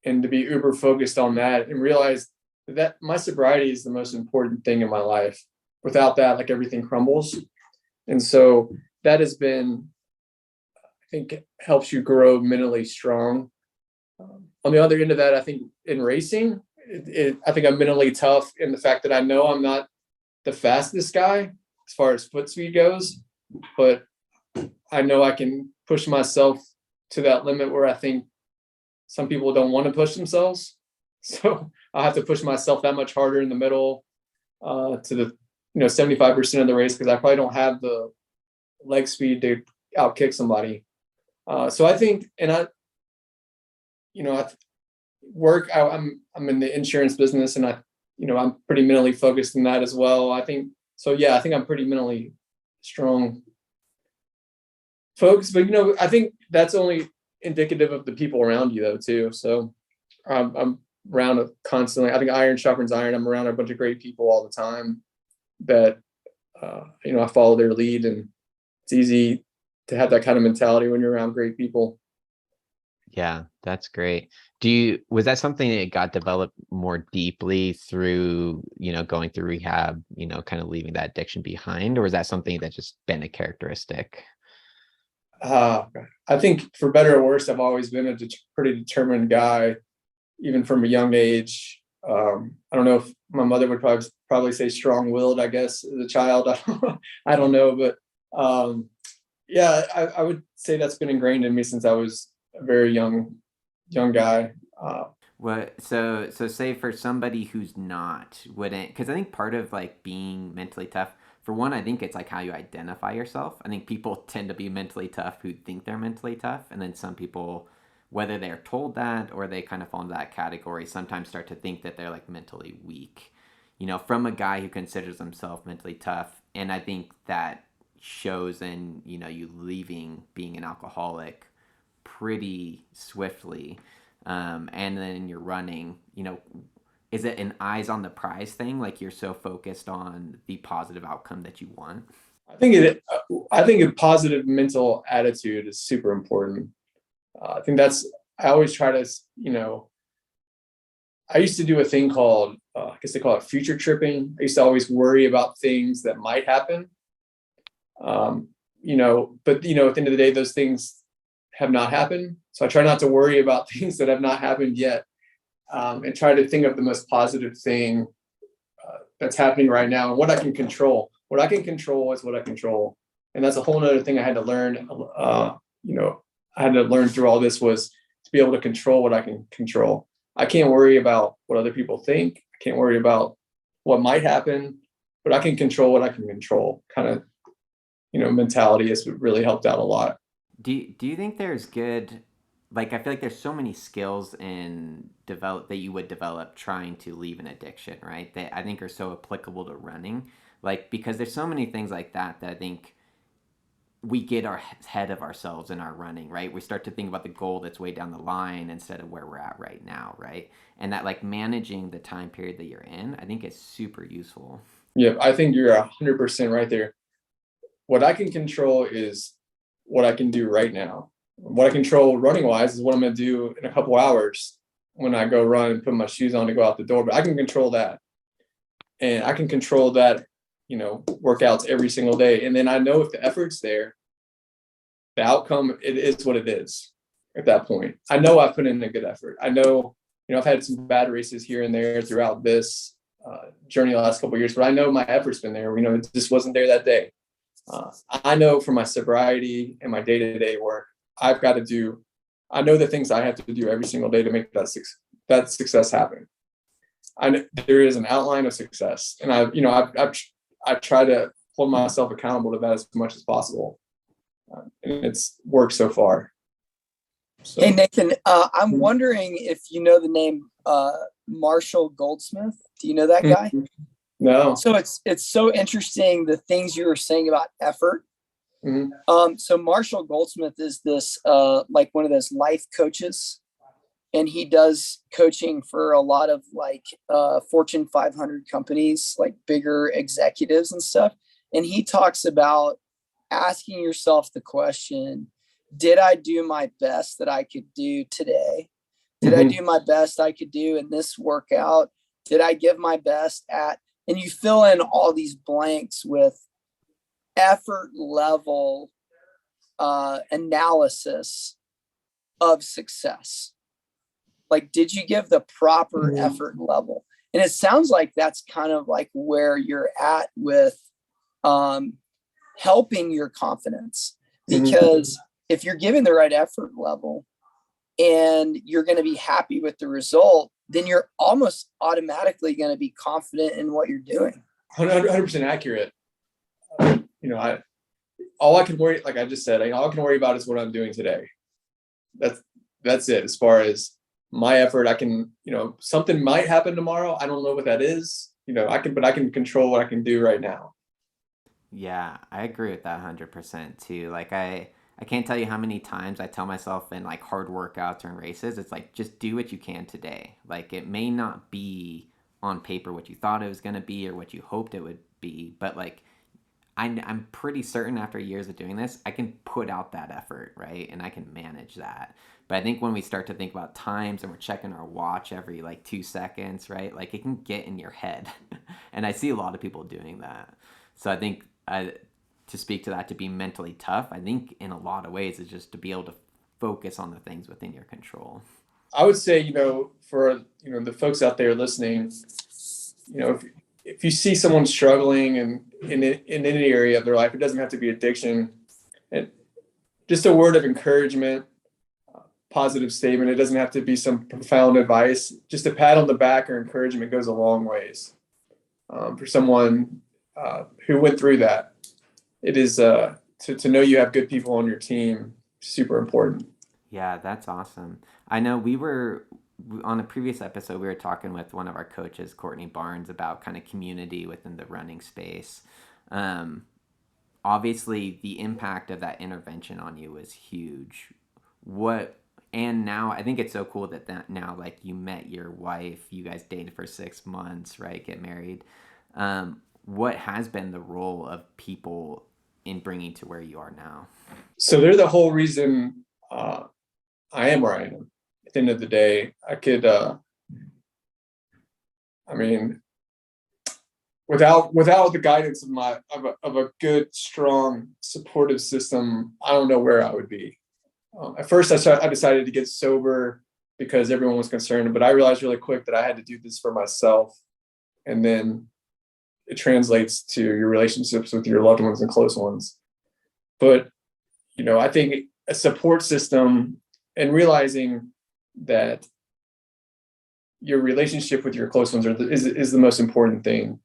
and to be uber focused on that, and realize that my sobriety is the most important thing in my life. Without that, like, everything crumbles. And so that has been, I think, helps you grow mentally strong. On the other end of that, I think in racing, I think I'm mentally tough in the fact that I know I'm not the fastest guy as far as foot speed goes, but I know I can push myself to that limit where I think some people don't want to push themselves. So I have to push myself that much harder in the middle to the 75% of the race, because I probably don't have the leg speed to outkick somebody. So I think, and I, you know, I'm in the insurance business, and I'm pretty mentally focused in that as well. I think so. Yeah, I think I'm pretty mentally strong folks, but I think that's only indicative of the people around you though too. So I'm around constantly. I think iron sharpens iron. I'm around a bunch of great people all the time that I follow their lead, and it's easy to have that kind of mentality when you're around great people. Yeah, that's great. Was that something that got developed more deeply through, going through rehab, kind of leaving that addiction behind, or was that something that just been a characteristic? I think for better or worse, I've always been a pretty determined guy, even from a young age. I don't know if my mother would probably say strong-willed, I guess, as a child. I don't know, but yeah, I would say that's been ingrained in me since I was a very young guy. So say for somebody who's wouldn't, because I think part of like being mentally tough, for one, I think it's like how you identify yourself. I think people tend to be mentally tough who think they're mentally tough, and then some people, whether they're told that or they kind of fall into that category, sometimes start to think that they're like mentally weak. From a guy who considers himself mentally tough, and I think that shows in you leaving being an alcoholic pretty swiftly, and then you're running. Is it an eyes on the prize thing? Like you're so focused on the positive outcome that you want? I think a positive mental attitude is super important. I always try to, I used to do a thing called, I guess they call it future tripping. I used to always worry about things that might happen. But at the end of the day, those things have not happened. So I try not to worry about things that have not happened yet, and try to think of the most positive thing that's happening right now and what I can control. What I can control is what I control. And that's a whole nother thing I had to learn. I had to learn through all this was to be able to control what I can control. I can't worry about what other people think. I can't worry about what might happen, but I can control what I can control. Kind of, mentality has really helped out a lot. Do you think there's good, like I feel like there's so many skills that you would develop trying to leave an addiction, right? That I think are so applicable to running, like because there's so many things like that I think we get ahead of ourselves in our running, right? We start to think about the goal that's way down the line instead of where we're at right now, right? And that like managing the time period that you're in, I think is super useful. Yeah, I think you're 100% right there. What I can control is what I can do right now. What I control running wise is what I'm going to do in a couple hours when I go run and put my shoes on to go out the door. But I can control that. And I can control that, workouts every single day. And then I know if the effort's there, the outcome, it is what it is at that point. I know I've put in a good effort. I know, I've had some bad races here and there throughout this journey the last couple of years, but I know my effort's been there. It just wasn't there that day. I know for my sobriety and my day-to-day work, I know the things I have to do every single day to make that success happen. There is an outline of success, and I try to hold myself accountable to that as much as possible. And it's worked so far. So. Hey, Nathan, I'm wondering if you know the name Marshall Goldsmith. Do you know that guy? No. So it's so interesting, the things you were saying about effort. Mm-hmm. So Marshall Goldsmith is this like one of those life coaches, and he does coaching for a lot of like Fortune 500 companies, like bigger executives and stuff. And he talks about asking yourself the question, did I do my best that I could do today? Did I do my best I could do in this workout? Did I give my best at, and you fill in all these blanks with effort level analysis of success. Like, did you give the proper effort level? And it sounds like that's kind of like where you're at with helping your confidence, because if you're giving the right effort level and you're going to be happy with the result, then you're almost automatically going to be confident in what you're doing. 100% accurate. all I can worry, like I just said, all I can worry about is what I'm doing today. That's it. As far as my effort, I can, something might happen tomorrow. I don't know what that is. But I can control what I can do right now. Yeah, I agree with that 100% too. Like I can't tell you how many times I tell myself in like hard workouts or in races, it's like just do what you can today. Like it may not be on paper what you thought it was going to be or what you hoped it would be, but like I'm pretty certain after years of doing this, I can put out that effort, right? And I can manage that. But I think when we start to think about times and we're checking our watch every like 2 seconds, right? Like it can get in your head. And I see a lot of people doing that. So I think to speak to that, to be mentally tough, I think in a lot of ways is just to be able to focus on the things within your control. I would say, for, the folks out there listening, if you see someone struggling in any area of their life, it doesn't have to be addiction, and just a word of encouragement, positive statement. It doesn't have to be some profound advice. Just a pat on the back or encouragement goes a long ways. For someone who went through that, it is to know you have good people on your team, super important. Yeah, that's awesome. I know we were on a previous episode, we were talking with one of our coaches, Courtney Barnes, about kind of community within the running space. Obviously, the impact of that intervention on you was huge. And now I think it's so cool that now, like, you met your wife, you guys dated for 6 months, right? Get married. What has been the role of people in bringing to where you are now? So they're the whole reason I am where I am. At the end of the day, I could, without the guidance of a good, strong, supportive system, I don't know where I would be. At first, I decided to get sober because everyone was concerned, but I realized really quick that I had to do this for myself, and then it translates to your relationships with your loved ones and close ones. But I think a support system and realizing that your relationship with your close ones is the most important thing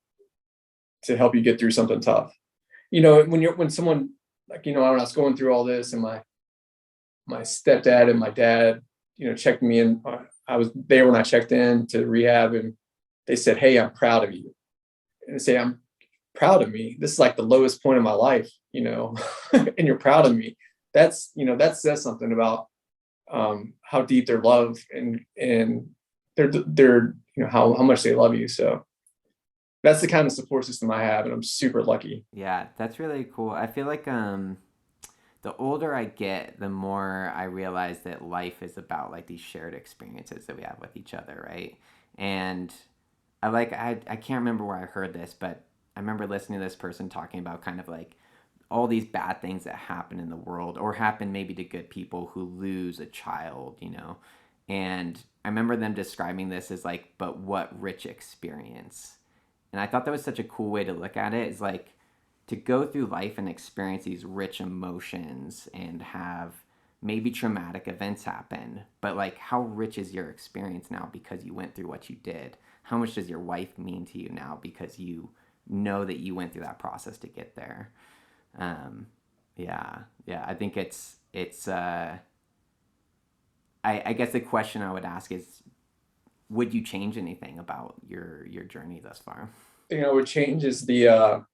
to help you get through something tough. When someone, like, when I was going through all this, and my stepdad and my dad, checked me in. I was there when I checked in to rehab, and they said, "Hey, I'm proud of you." And they say, "I'm proud of me. This is like the lowest point of my life, and you're proud of me." That says something about how deep their love and their how much they love you. So that's the kind of support system I have, and I'm super lucky. Yeah, that's really cool. I feel like the older I get, the more I realize that life is about like these shared experiences that we have with each other, right? And I can't remember where I heard this, but I remember listening to this person talking about kind of like all these bad things that happen in the world, or happen maybe to good people who lose a child, And I remember them describing this as like, but what rich experience. And I thought that was such a cool way to look at it, is like to go through life and experience these rich emotions and have maybe traumatic events happen, but like how rich is your experience now because you went through what you did? How much does your wife mean to you now because you know that you went through that process to get there? Yeah, I think I guess the question I would ask is, would you change anything about your journey thus far? The thing I would change is the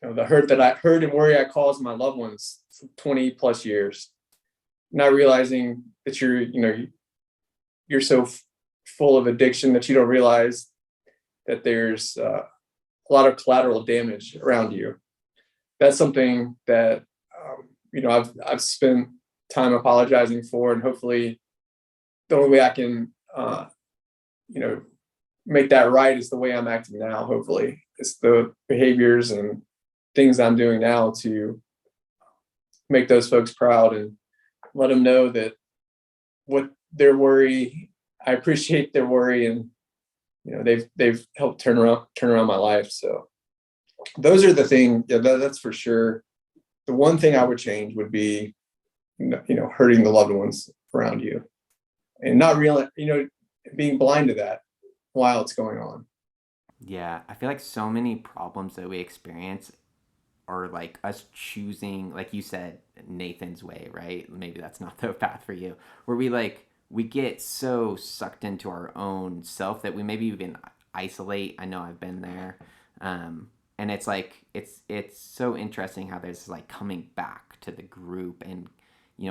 hurt and worry I caused my loved ones for 20 plus years, not realizing that you're so full of addiction that you don't realize that there's a lot of collateral damage around you. That's something that I've spent time apologizing for, and hopefully the only way I can make that right is the way I'm acting now. Hopefully it's the behaviors and things I'm doing now to make those folks proud and let them know that what their worry, I appreciate their worry, and they've helped turn around my life. So those are the things. Yeah, that's for sure. The one thing I would change would be hurting the loved ones around you, and not being blind to that while it's going on. Yeah, I feel like so many problems that we experience are like us choosing, like you said, Nathan's way, right? Maybe that's not the path for you, where we get so sucked into our own self that we maybe even isolate. I know I've been there. And it's like it's so interesting how there's like coming back to the group and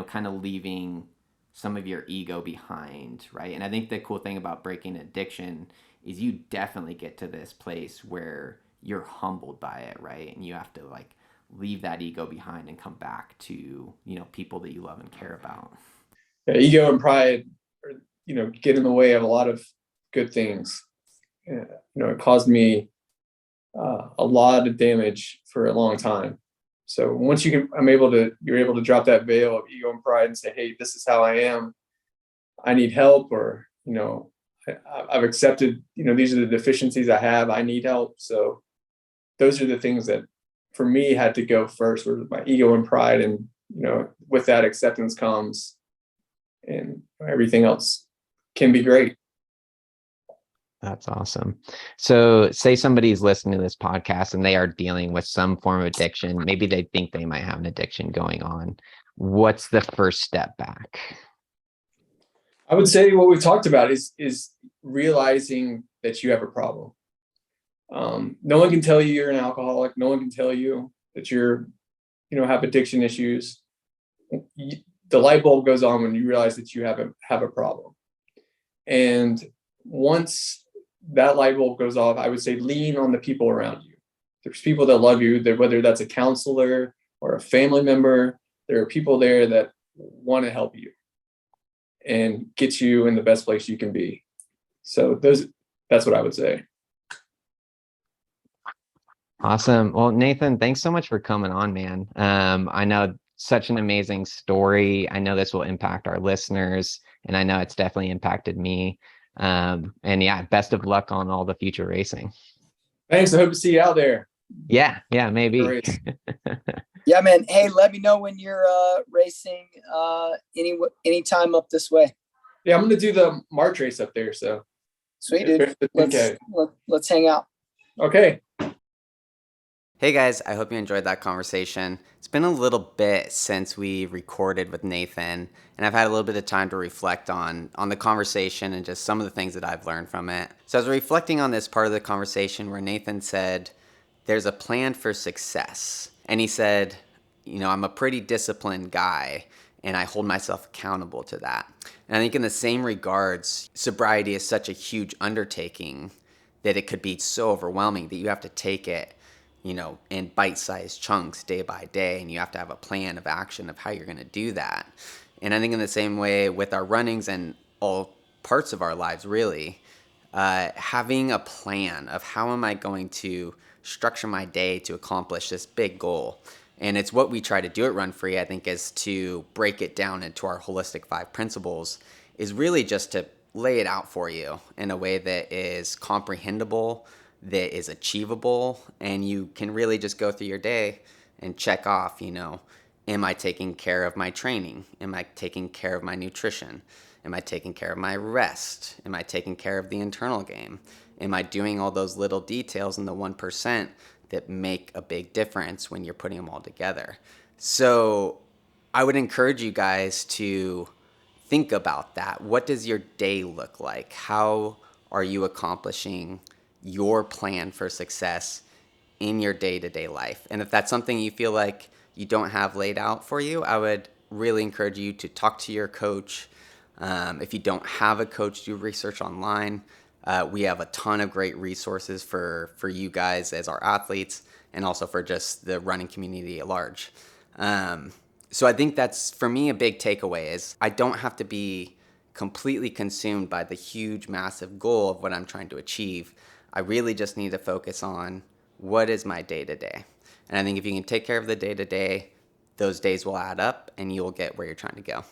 kind of leaving some of your ego behind, right? And I think the cool thing about breaking addiction is you definitely get to this place where you're humbled by it, right? And you have to like leave that ego behind and come back to people that you love and care about. Yeah, ego and pride, get in the way of a lot of good things. It caused me a lot of damage for a long time. So once you're able to drop that veil of ego and pride and say, hey, this is how I am. I need help, or, I've accepted, these are the deficiencies I have. I need help. So those are the things that for me had to go first, were my ego and pride. And, with that acceptance comes, and everything else can be great. That's awesome. So say somebody's listening to this podcast and they are dealing with some form of addiction. Maybe they think they might have an addiction going on. What's the first step back? I would say what we've talked about is realizing that you have a problem. No one can tell you you're an alcoholic. No one can tell you that have addiction issues. The light bulb goes on when you realize that you have a problem. And once that light bulb goes off, I would say lean on the people around you. There's people that love you, whether that's a counselor or a family member. There are people there that want to help you and get you in the best place you can be. So that's what I would say. Awesome. Well, Nathan, thanks so much for coming on, man. I know such an amazing story. I know this will impact our listeners, and I know it's definitely impacted me. And yeah, best of luck on all the future racing. Thanks. I hope to see you out there. Yeah, maybe. Yeah, man. Hey, let me know when you're racing any time up this way. Yeah, I'm going to do the March race up there. So sweet, dude. Let's hang out. Okay. Hey guys, I hope you enjoyed that conversation. It's been a little bit since we recorded with Nathan, and I've had a little bit of time to reflect on the conversation and just some of the things that I've learned from it. So I was reflecting on this part of the conversation where Nathan said, there's a plan for success. And he said, I'm a pretty disciplined guy, and I hold myself accountable to that. And I think in the same regards, sobriety is such a huge undertaking that it could be so overwhelming that you have to take it in bite-sized chunks day by day, and you have to have a plan of action of how you're going to do that. And I think in the same way with our runnings and all parts of our lives, really, having a plan of how am I going to structure my day to accomplish this big goal. And it's what we try to do at Run Free, I think, is to break it down into our holistic 5 principles, is really just to lay it out for you in a way that is comprehensible, that is achievable, and you can really just go through your day and check off, am I taking care of my training? Am I taking care of my nutrition? Am I taking care of my rest? Am I taking care of the internal game? Am I doing all those little details in the 1% that make a big difference when you're putting them all together? So I would encourage you guys to think about that. What does your day look like? How are you accomplishing your plan for success in your day-to-day life? And if that's something you feel like you don't have laid out for you, I would really encourage you to talk to your coach. If you don't have a coach, do research online. We have a ton of great resources for you guys as our athletes, and also for just the running community at large. So I think that's, for me, a big takeaway is I don't have to be completely consumed by the huge, massive goal of what I'm trying to achieve. I really just need to focus on what is my day-to-day. And I think if you can take care of the day-to-day, those days will add up and you'll get where you're trying to go.